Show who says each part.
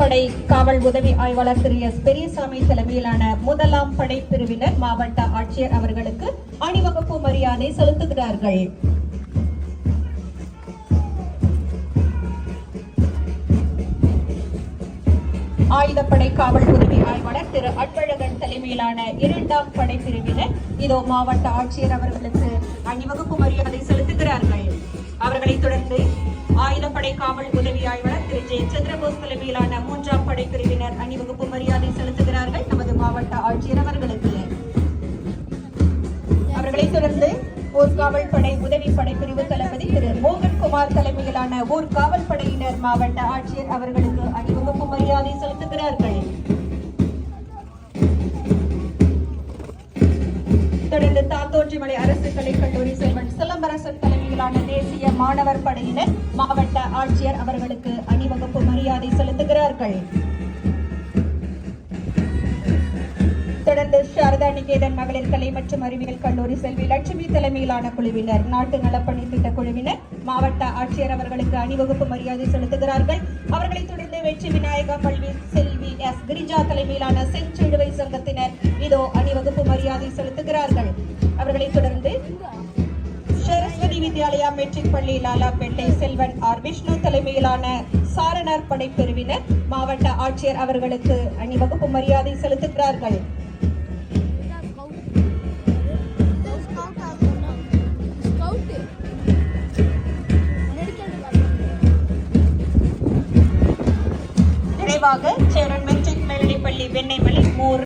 Speaker 1: படை காவல் உதவி ஆய்வாளர் திரு எஸ் பெரியசாமி தலைமையிலான முதலாம் படைப்பிரிவினர் மாவட்ட ஆட்சியர் அவர்களுக்கு அணிவகுப்பு மரியாதை செலுத்துகிறார்கள். ஆயுதப்படை காவல் உதவி ஆய்வாளர் திரு அன்பழகன் தலைமையிலான 2ஆம் படைப்பிரிவினர் இதோ மாவட்ட ஆட்சியர் அவர்களுக்கு அணிவகுப்பு மரியாதை செலுத்துகிறார்கள். அவர்களைத் தொடர்ந்து ஆயுதப்படை காவல் உதவி ஆய்வாளர் திரு ஜே சந்திரபோஸ் தலைமையிலான 3ஆம் படைப்பிரிவினர் அணிவகுப்பு மரியாதை செலுத்துகிறார்கள் நமது மாவட்ட ஆட்சியர் அவர்களுக்கு. அவர்களைத் தொடர்ந்து ஊர்காவல் படை உதவி படைப்பிரிவு தளபதி திரு மோகன்குமார் தலைமையிலான ஊர்காவல் படையினர் மாவட்ட ஆட்சியர் அவர்களுக்கு அணிவகுப்பு மரியாதை செலுத்துகிறார்கள். தொடர்ந்து தாத்தோன்றிமலை அரசு கலைக்கல்லூரி செல்வன் சிலம்பரசன் தலைமையிலான தேசிய மாணவர் படையினர் மாவட்ட ஆட்சியர் அவர்களுக்கு அணிவகுப்பு மரியாதை செலுத்துகிறார்கள். தொடர்ந்து சாரதா நிகேதன் மகளிர் கலை மற்றும் அறிவியல் கல்லூரி செல்வி லட்சுமி தலைமையிலான குழுவினர் நாட்டு நலப்பணி திட்ட குழுவினர் மாவட்ட ஆட்சியர் அவர்களுக்கு அணிவகுப்பு மரியாதை செலுத்துகிறார்கள். அவர்களைத் தொடர்ந்து வெற்றி விநாயகா கல்வி செல்வி எஸ் கிரிஜா தலைமையிலான செஞ்சிலுவை சங்கத்தினர் இதோ அணிவகுப்பு மரியாதை செலுத்துகிறார்கள். அவர்களைத் தொடர்ந்து சரஸ்வதி வித்யாலயா மெட்ரிக் பள்ளி லாலாப்பேட்டை செல்வன் ஆர் விஷ்ணு தலைமையிலான சாரணர் படைப்பிரிவினர் மாவட்ட ஆட்சியர் அவர்களுக்கு அணிவகுப்பு மரியாதை செலுத்துகிறார்கள். நிறைவாக சேரன் மெட்ரிக் மேல்நிலைப்பள்ளி வெண்ணெய்மலை